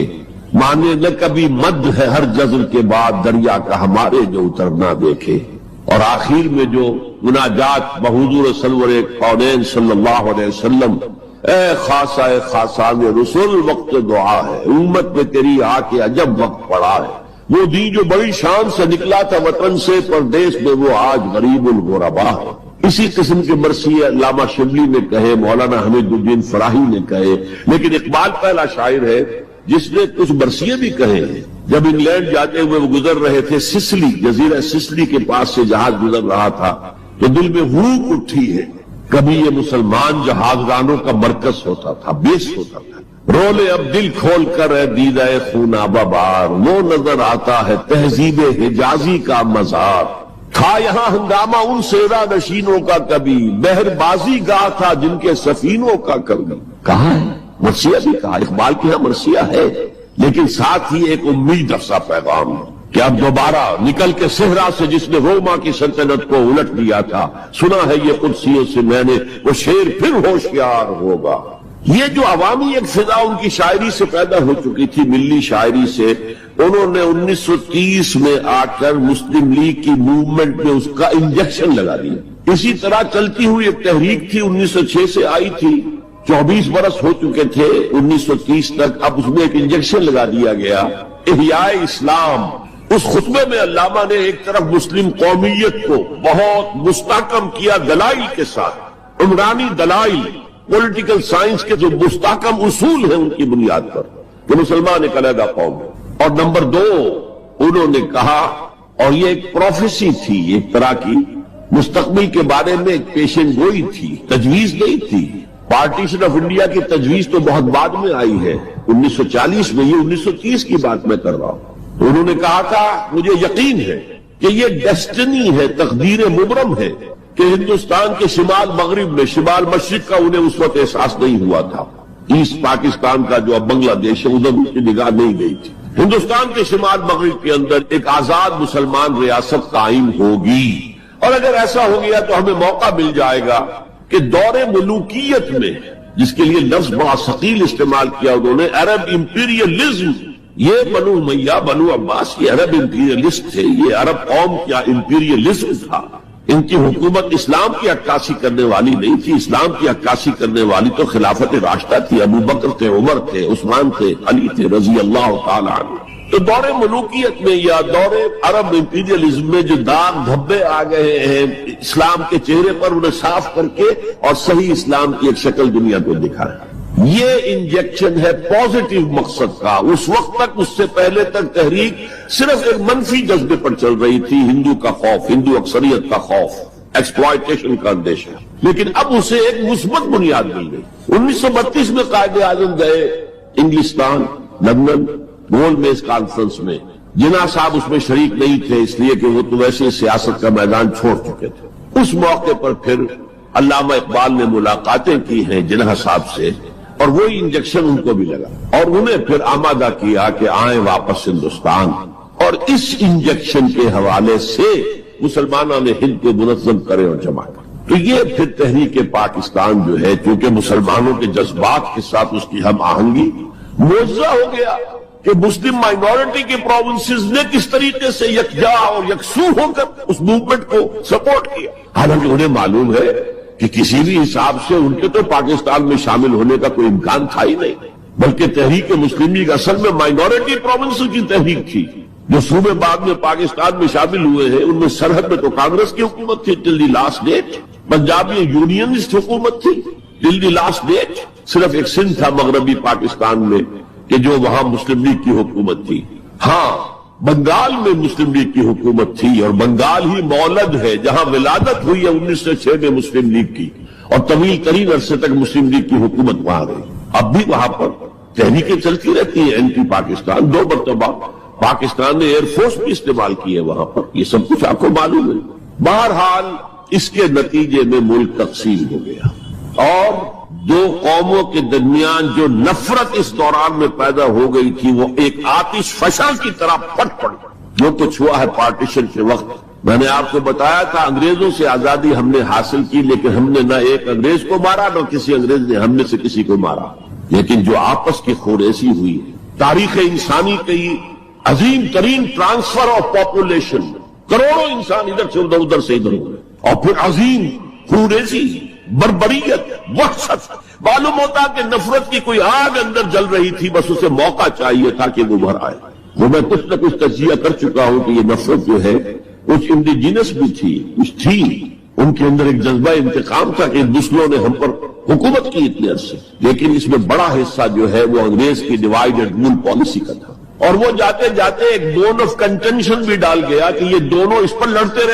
مانے نہ کبھی مد ہے ہر جزر کے بعد دریا کا ہمارے جو اتر نہ دیکھے۔ اور آخر میں جو مناجات بحضور سرور کونین صلی اللہ علیہ وسلم، اے خاصان رسول وقت دعا ہے، امت میں تیری آ کے عجب وقت پڑا ہے، وہ دی جو بڑی شان سے نکلا تھا وطن سے، پردیس میں وہ آج غریب الغربا ہے۔ اسی قسم کے مرثیے علامہ شبلی نے کہے، مولانا حمید الدین فراہی نے کہے، لیکن اقبال پہلا شاعر ہے جس نے کچھ مرثیے بھی کہے ہیں۔ جب انگلینڈ جاتے ہوئے وہ گزر رہے تھے سسلی، جزیرہ سسلی کے پاس سے جہاز گزر رہا تھا، تو دل میں ہوک اٹھی ہے، کبھی یہ مسلمان جہازرانوں کا مرکز ہوتا تھا، بیس ہوتا تھا۔ رولے اب دل کھول کر اے دیدہ خونابہ بار، وہ نظر آتا ہے تہذیب حجازی کا مزار۔ تھا یہاں ہنگامہ ان سیرا نشینوں کا کبھی، بحر بازی گاہ تھا جن کے سفینوں کا کبھی۔ کہاں ہے مرثیہ بھی کہا، اقبال کی یہاں مرثیہ ہے، لیکن ساتھ ہی ایک امید افزا پیغام ہے کہ اب دوبارہ نکل کے صحرا سے جس نے روما کی سلطنت کو الٹ دیا تھا، سنا ہے یہ قدسیوں سے میں نے، وہ شیر پھر ہوشیار ہوگا۔ یہ جو عوامی ایک فضا ان کی شاعری سے پیدا ہو چکی تھی، ملی شاعری سے، انہوں نے 1930 میں آ کر مسلم لیگ کی موومنٹ میں اس کا انجیکشن لگا دیا۔ اسی طرح چلتی ہوئی ایک تحریک تھی، 1906 سے آئی تھی، 24 برس ہو چکے تھے 1930 تک، اب اس میں ایک انجیکشن لگا دیا گیا، احیاء اسلام۔ اس خطبے میں علامہ نے ایک طرف مسلم قومیت کو بہت مستحکم کیا دلائل کے ساتھ، عمرانی دلائل، پولیٹیکل سائنس کے جو مستحکم اصول ہیں ان کی بنیاد پر کہ مسلمان ایک علیحدہ قوم ہے۔ اور نمبر 2 انہوں نے کہا، اور یہ ایک پروفیسی تھی، ایک طرح کی مستقبل کے بارے میں ایک پیشن گوئی تھی، تجویز نہیں تھی۔ پارٹیشن آف انڈیا کی تجویز تو بہت بعد میں آئی ہے، 1940 میں، یہ 1930 کی بات میں کر رہا ہوں۔ تو انہوں نے کہا تھا، مجھے یقین ہے کہ یہ ڈیسٹنی ہے، تقدیر مبرم ہے کہ ہندوستان کے شمال مغرب میں، شمال مشرق کا انہیں اس وقت احساس نہیں ہوا تھا، ایسٹ پاکستان کا جو اب بنگلہ دیش ہے ادھر ان کی نگاہ نہیں گئی تھی۔ ہندوستان کے شمال مغرب کے اندر ایک آزاد مسلمان ریاست قائم ہوگی، اور اگر ایسا ہو گیا تو ہمیں موقع مل جائے گا کہ دور ملوکیت میں، جس کے لیے لفظ بڑا ثقیل استعمال کیا انہوں نے، عرب امپیریلزم، یہ بنو امیہ بنو عباس یہ عرب امپیریلسٹ تھے، یہ عرب قوم کیا امپیریلزم تھا، ان کی حکومت اسلام کی عکاسی کرنے والی نہیں تھی. اسلام کی عکاسی کرنے والی تو خلافت راشدہ تھی. ابو بکر تھے، عمر تھے، عثمان تھے، علی تھے رضی اللہ تعالی عنہ. تو دور ملوکیت میں یا دور عرب امپیریلزم میں جو داغ دھبے آ گئے ہیں اسلام کے چہرے پر، انہیں صاف کر کے اور صحیح اسلام کی ایک شکل دنیا کو دکھایا. یہ انجیکشن ہے پازیٹیو مقصد کا. اس وقت تک، اس سے پہلے تک تحریک صرف ایک منفی جذبے پر چل رہی تھی. ہندو کا خوف، ہندو اکثریت کا خوف، ایکسپلائٹیشن کا اندیشہ. لیکن اب اسے ایک مثبت بنیاد مل گئی. 1932 میں قائد اعظم گئے انگلستان، لندن، گولڈ میز کانفرنس میں. جناح صاحب اس میں شریک نہیں تھے اس لیے کہ وہ تو ویسے سیاست کا میدان چھوڑ چکے تھے. اس موقع پر پھر علامہ اقبال نے ملاقاتیں کی ہیں جناح صاحب سے، اور وہی انجیکشن ان کو بھی لگا اور انہیں پھر آمادہ کیا کہ آئیں واپس ہندوستان. اور اس انجیکشن کے حوالے سے مسلمانوں نے ہند کو منظم کرے اور جمع کرے. تو یہ پھر تحریک پاکستان جو ہے، چونکہ مسلمانوں کے جذبات کے ساتھ اس کی ہم آہنگی، معجزہ ہو گیا کہ مسلم مائنورٹی کے پروونسز نے کس طریقے سے یکجا اور یکسو ہو کر اس موومنٹ کو سپورٹ کیا. حالانکہ انہیں معلوم ہے کہ کسی بھی حساب سے ان کے تو پاکستان میں شامل ہونے کا کوئی امکان تھا ہی نہیں، بلکہ تحریک مسلم لیگ اصل میں مائنورٹی پروونسز کی تحریک تھی. جو صوبے بعد میں پاکستان میں شامل ہوئے ہیں ان میں سرحد میں تو کانگریس کی حکومت تھی ٹل دی لاسٹ ڈیٹ. پنجاب میں یونینسٹ حکومت تھی ٹل دی لاسٹ ڈیٹ. صرف ایک سندھ تھا مغربی پاکستان میں کہ جو وہاں مسلم لیگ کی حکومت تھی. ہاں، بنگال میں مسلم لیگ کی حکومت تھی، اور بنگال ہی مولد ہے جہاں ولادت ہوئی ہے 1906 میں مسلم لیگ کی، اور طویل ترین عرصے تک مسلم لیگ کی حکومت وہاں رہی. اب بھی وہاں پر تحریکیں چلتی رہتی ہیں. اینٹی پاکستان 2 مرتبہ پاکستان نے ایئر فورس بھی استعمال کی ہے وہاں پر. یہ سب کچھ آپ کو معلوم ہے. بہرحال اس کے نتیجے میں ملک تقسیم ہو گیا، اور 2 قوموں کے درمیان جو نفرت اس دوران میں پیدا ہو گئی تھی وہ ایک آتش فشاں کی طرح پھٹ پڑی. جو کچھ ہوا ہے پارٹیشن کے وقت، میں نے آپ کو بتایا تھا انگریزوں سے آزادی ہم نے حاصل کی، لیکن ہم نے نہ ایک انگریز کو مارا نہ کسی انگریز نے ہم میں سے کسی کو مارا. لیکن جو آپس کی خوریزی ہوئی، تاریخ انسانی کی عظیم ترین ٹرانسفر آف پاپولیشن، کروڑوں انسان ادھر سے ادھر، ادھر سے ادھر ہوئے، اور پھر عظیم خوریزی، بربریت، وحشت. معلوم ہوتا کہ نفرت کی کوئی آگ اندر جل رہی تھی، بس اسے موقع چاہیے تھا کہ وہ بھر آئے. وہ میں کچھ نہ کچھ تجزیہ کر چکا ہوں کہ یہ نفرت جو ہے کچھ انڈیجینس بھی تھی، کچھ تھی ان کے اندر ایک جذبہ انتقام تھا کہ دوسروں نے ہم پر حکومت کی اتنے عرصے. لیکن اس میں بڑا حصہ جو ہے وہ انگریز کی ڈیوائڈ اینڈ رول پالیسی کا تھا، اور وہ جاتے جاتے ایک بون آف کنٹینشن بھی ڈال گیا کہ یہ دونوں اس پر لڑتے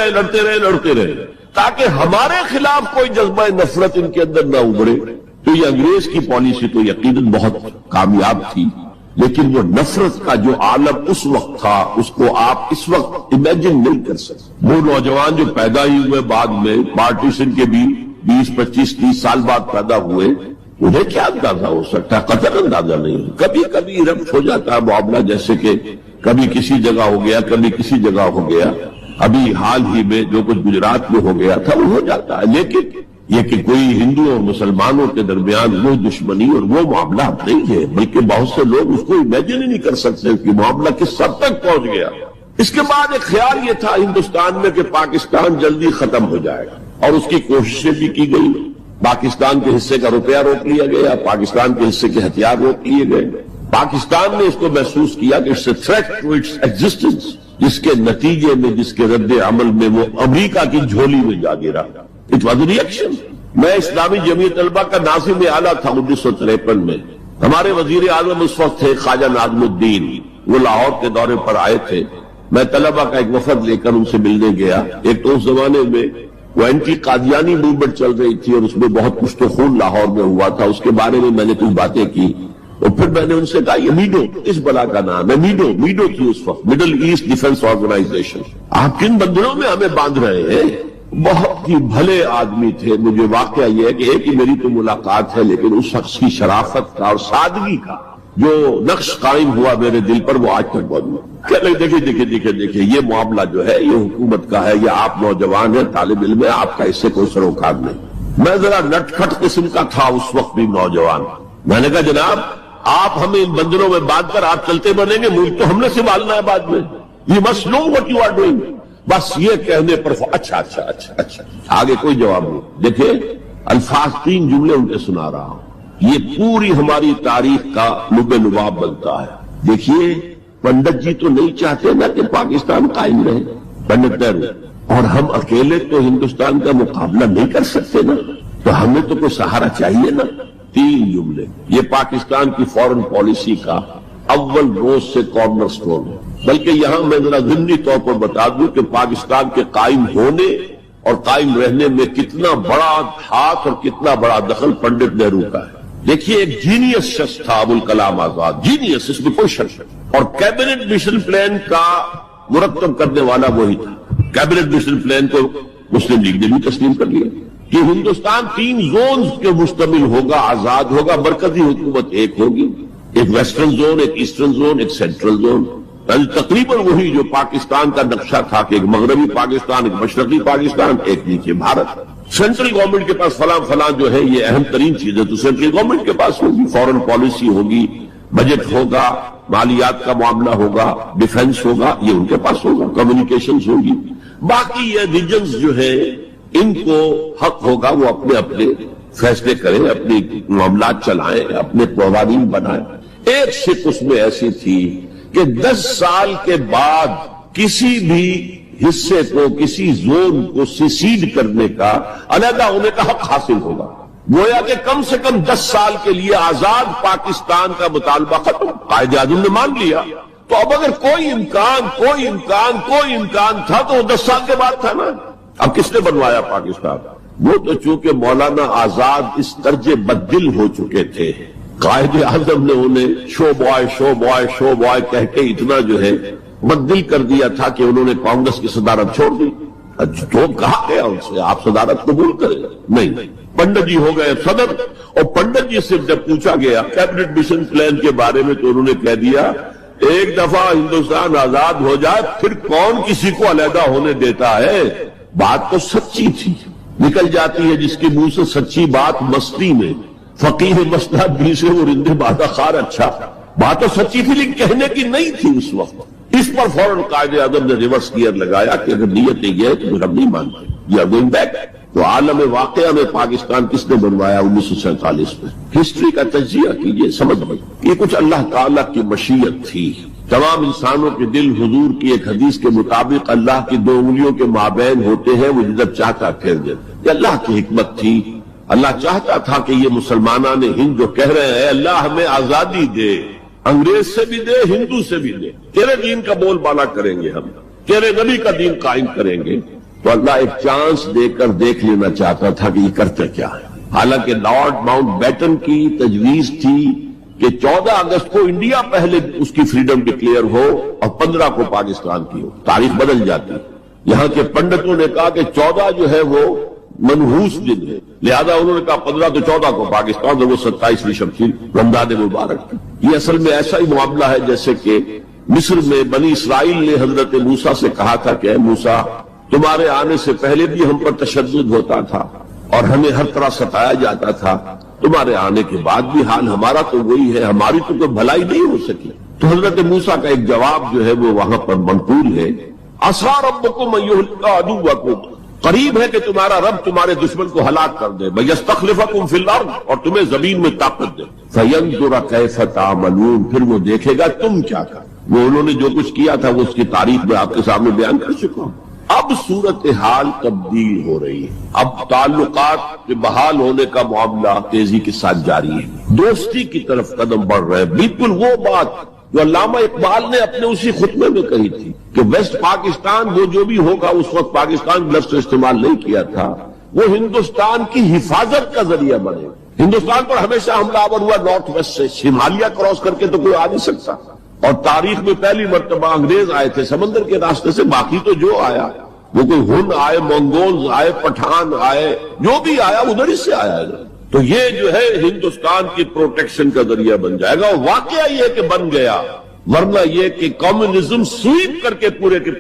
رہے تاکہ ہمارے خلاف کوئی جذبہ نفرت ان کے اندر نہ ابھرے. تو یہ انگریز کی پالیسی تو یقیناً بہت کامیاب تھی، لیکن وہ نفرت کا جو عالم اس وقت تھا اس کو آپ اس وقت امیجن نہیں کر سکتے. وہ نوجوان جو پیدا ہی ہوئے بعد میں پارٹیشن کے بھی 20, 25, 30 سال بعد پیدا ہوئے، انہیں کیا اندازہ ہو سکتا ہے؟ قطعاً اندازہ نہیں. کبھی کبھی ربط ہو جاتا ہے معاملہ، جیسے کہ کبھی کسی جگہ ہو گیا، کبھی کسی جگہ ہو گیا. ابھی حال ہی میں جو کچھ گجرات میں ہو گیا تھا وہ ہو جاتا ہے. لیکن یہ کہ کوئی ہندو اور مسلمانوں کے درمیان وہ دشمنی اور وہ معاملہ نہیں ہے، بلکہ بہت سے لوگ اس کو امیجن ہی نہیں کر سکتے کہ معاملہ کس حد تک پہنچ گیا. اس کے بعد ایک خیال یہ تھا ہندوستان میں کہ پاکستان جلدی ختم ہو جائے گا، اور اس کی کوششیں بھی کی گئی. پاکستان کے حصے کا روپیہ روک لیا گیا، پاکستان کے حصے کے ہتھیار روک لیے گئے. پاکستان نے اس کو محسوس کیا کہ it's a threat to its existence, جس کے نتیجے میں، جس کے رد عمل میں وہ امریکہ کی جھولی میں جا گرا. It was a reaction. میں اسلامی جمعیت طلبہ کا ناظم اعلیٰ تھا 1953 میں. ہمارے وزیر اعظم اس وقت تھے خواجہ ناظم الدین. وہ لاہور کے دورے پر آئے تھے. میں طلبہ کا ایک وفد لے کر ان سے ملنے گیا. ایک تو اس زمانے میں وہ اینٹی قادیانی موومنٹ چل رہی تھی اور اس میں بہت کچھ تو خون لاہور میں ہوا تھا. اس کے بارے میں نے کچھ باتیں کی، اور پھر میں نے ان سے کہا یہ میڈو اس بلا کا نام ہے. میڈو تھی اس وقت، مڈل ایسٹ ڈیفنس آرگنائزیشن. آپ کن بندروں میں ہمیں باندھ رہے ہیں؟ بہت ہی بھلے آدمی تھے. مجھے واقعہ یہ ہے کہ ایک ہی میری تو ملاقات ہے، لیکن اس شخص کی شرافت کا اور سادگی کا جو نقش قائم ہوا میرے دل پر وہ آج تک بہت ہوا. دیکھیے یہ معاملہ جو ہے یہ حکومت کا ہے، یہ آپ نوجوان ہیں، طالب علم ہے، آپ کا اس سے کوئی سروکار نہیں. میں ذرا نٹ کھٹ قسم کا تھا اس وقت بھی نوجوان. میں نے کہا جناب آپ ہمیں ان بندروں میں باندھ کر آپ چلتے بنیں گے، ملک تو ہم نے سنبھالنا ہے بعد میں. You must know what you are doing. بس یہ کہنے پر اچھا آگے کوئی جواب نہیں. دیکھیں الفاظ 3 جملے ان کے سنا رہا ہوں. یہ پوری ہماری تاریخ کا لب لباب بنتا ہے. دیکھیے پنڈت جی تو نہیں چاہتے نا کہ پاکستان قائم رہے, پنڈت نہرو, اور ہم اکیلے تو ہندوستان کا مقابلہ نہیں کر سکتے نا, تو ہمیں تو کوئی سہارا چاہیے نا. 3 جملے یہ پاکستان کی فورن پالیسی کا اول روز سے کارنر سٹون ہے. بلکہ یہاں میں ذرا ضمنی طور پر بتا دوں کہ پاکستان کے قائم ہونے اور قائم رہنے میں کتنا بڑا ہاتھ اور کتنا بڑا دخل پنڈت نہرو کا ہے. دیکھیے ایک جینیس شخص تھا ابوالکلام آزاد, جینیس, اس میں کوئی شک نہیں, اور کیبنٹ مشن پلان کا مرتب کرنے والا وہی تھا. کیبنٹ مشن پلان کو مسلم لیگ نے بھی تسلیم کر لیا کہ ہندوستان 3 زونز کے مشتمل ہوگا, آزاد ہوگا, مرکزی حکومت ایک ہوگی, ایک ویسٹرن زون, ایک ایسٹرن زون, ایک سینٹرل زون. تقریباً وہی جو پاکستان کا نقشہ تھا کہ ایک مغربی پاکستان, ایک مشرقی پاکستان, ایک نیچے بھارت. سینٹرل گورنمنٹ کے پاس فلاں جو ہے یہ اہم ترین چیز ہے, تو سینٹرل گورنمنٹ کے پاس ہوگی, فورن پالیسی ہوگی, بجٹ ہوگا, مالیات کا معاملہ ہوگا, ڈیفنس ہوگا, یہ ان کے پاس ہوگا, کمیونیکیشنز ہوگی. باقی یہ ریجنز جو ہے ان کو حق ہوگا وہ اپنے اپنے فیصلے کریں, اپنی معاملات چلائیں, اپنے قوانین بنائیں. ایک شک اس میں ایسی تھی کہ 10 سال کے بعد کسی بھی حصے کو, کسی زون کو سیسیڈ کرنے کا, علیحدہ ہونے کا حق حاصل ہوگا. گویا کہ کم سے کم 10 سال کے لیے آزاد پاکستان کا مطالبہ ختم. قائد اعظم نے مان لیا, تو اب اگر کوئی امکان تھا تو وہ 10 سال کے بعد تھا نا. اب کس نے بنوایا پاکستان؟ وہ تو چونکہ مولانا آزاد اس درجے بددل ہو چکے تھے, قائد اعظم نے انہیں شو بوائے کہہ کے اتنا جو ہے بددل کر دیا تھا کہ انہوں نے کانگریس کی صدارت چھوڑ دی. جو کہا گیا ان سے آپ صدارت قبول کریں, نہیں, پنڈت جی ہو گئے صدر. اور پنڈت جی سے جب پوچھا گیا کیبنٹ مشن پلان کے بارے میں تو انہوں نے کہہ دیا ایک دفعہ ہندوستان آزاد ہو جائے پھر کون کسی کو علیحدہ ہونے دیتا ہے. بات تو سچی تھی, نکل جاتی ہے جس کے منہ سے سچی بات مستی میں. فقیہ مسند بھی سے وہ رند بادہ خار. اچھا بات تو سچی تھی لیکن کہنے کی نہیں تھی اس وقت. اس پر فوراً قائد اعظم نے ریورس گیئر لگایا کہ اگر نیت نہیں ہے تو پھر ہم نہیں مانتے, یا گوئنگ بیک. تو عالم واقعہ میں پاکستان کس نے بنوایا 1947 میں؟ ہسٹری کا تجزیہ کیجئے, سمجھ میں یہ کچھ اللہ تعالیٰ کی مشیت تھی. تمام انسانوں کے دل حضور کی ایک حدیث کے مطابق اللہ کی 2 انگلیوں کے مابین ہوتے ہیں, وہ جب چاہتا پھیر دیتا. یہ اللہ کی حکمت تھی. اللہ چاہتا تھا کہ یہ مسلمانان ہند جو کہہ رہے ہیں اللہ ہمیں آزادی دے, انگریز سے بھی دے, ہندو سے بھی دے, تیرے دین کا بول بالا کریں گے, ہم تیرے نبی کا دین قائم کریں گے, تو اللہ ایک چانس دے کر دیکھ لینا چاہتا تھا کہ یہ کرتے کیا ہے. حالانکہ لارڈ ماؤنٹ بیٹن کی تجویز تھی کہ 14 اگست کو انڈیا پہلے اس کی فریڈم ڈکلیئر ہو اور 15 کو پاکستان کی ہو. تاریخ بدل جاتی. یہاں کے پنڈتوں نے کہا کہ 14 جو ہے وہ منحوس دن ہے, لہذا انہوں نے کہا 15 تو 14 کو پاکستان, اور وہ 27ویں شب تھی رمضان مبارک. یہ اصل میں ایسا ہی معاملہ ہے جیسے کہ مصر میں بنی اسرائیل نے حضرت موسیٰ سے کہا تھا کہ اے موسیٰ تمہارے آنے سے پہلے بھی ہم پر تشدد ہوتا تھا اور ہمیں ہر طرح ستایا جاتا تھا, تمہارے آنے کے بعد بھی حال ہمارا تو وہی ہے, ہماری تو کوئی بھلائی نہیں ہو سکی. تو حضرت موسیٰ کا ایک جواب جو ہے وہ وہاں پر منقول ہے, عسیٰ ربکم ان یہلک عدوکم, قریب ہے کہ تمہارا رب تمہارے دشمن کو ہلاک کر دے, وَيَسْتَخْلِفَكُمْ فِي الْأَرْضِ, اور تمہیں زمین میں طاقت دے, فَيَنْظُرَ كَيْفَ تَعْمَلُونَ, پھر وہ دیکھے گا تم کیا کر. وہ انہوں نے جو کچھ کیا تھا وہ اس کی تاریخ میں آپ کے سامنے بیان کر چکا ہوں. اب صورتحال تبدیل ہو رہی ہے, اب تعلقات کے بحال ہونے کا معاملہ تیزی کے ساتھ جاری ہے, دوستی کی طرف قدم بڑھ رہے ہیں. بالکل وہ بات جو علامہ اقبال نے اپنے اسی خطبے میں کہی تھی کہ ویسٹ پاکستان وہ جو بھی ہوگا, اس وقت پاکستان لفظ استعمال نہیں کیا تھا, وہ ہندوستان کی حفاظت کا ذریعہ بنے. ہندوستان پر ہمیشہ حملہ آور ہوا نارتھ ویسٹ سے, ہمالیہ کراس کر کے تو کوئی آ نہیں سکتا, اور تاریخ میں پہلی مرتبہ انگریز آئے تھے سمندر کے راستے سے. باقی تو جو آیا وہ کوئی ہن آئے, منگولز آئے, پٹھان آئے, جو بھی آیا ادھر ہی سے آیا ہے. تو یہ جو ہے ہندوستان کی پروٹیکشن کا ذریعہ بن جائے گا. اور واقعہ یہ کہ بن گیا, ورنہ یہ کہ کمیونزم سویپ کر کے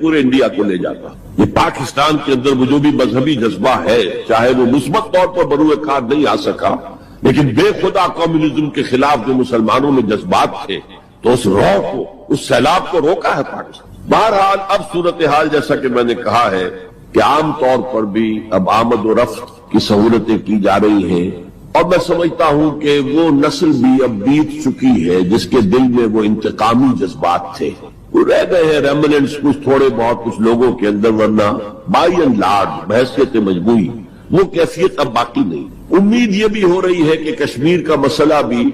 پورے انڈیا کو لے جاتا. یہ پاکستان کے اندر وہ جو بھی مذہبی جذبہ ہے, چاہے وہ مثبت طور پر بروئے کار نہیں آ سکا, لیکن بے خدا کمیونزم کے خلاف جو مسلمانوں میں جذبات تھے, تو اس رو کو, اس سیلاب کو روکا ہے پاکستان. بہرحال اب صورتحال جیسا کہ میں نے کہا ہے کہ عام طور پر بھی اب آمد و رفت کی سہولتیں کی جا رہی ہیں، اور میں سمجھتا ہوں کہ وہ نسل بھی اب بیت چکی ہے جس کے دل میں وہ انتقامی جذبات تھے، وہ رہ گئے ہیں ریمننٹس کچھ تھوڑے بہت کچھ لوگوں کے اندر، ورنہ بائی اینڈ لارج بحیثیت مجموعی وہ کیفیت اب باقی نہیں۔ امید یہ بھی ہو رہی ہے کہ کشمیر کا مسئلہ بھی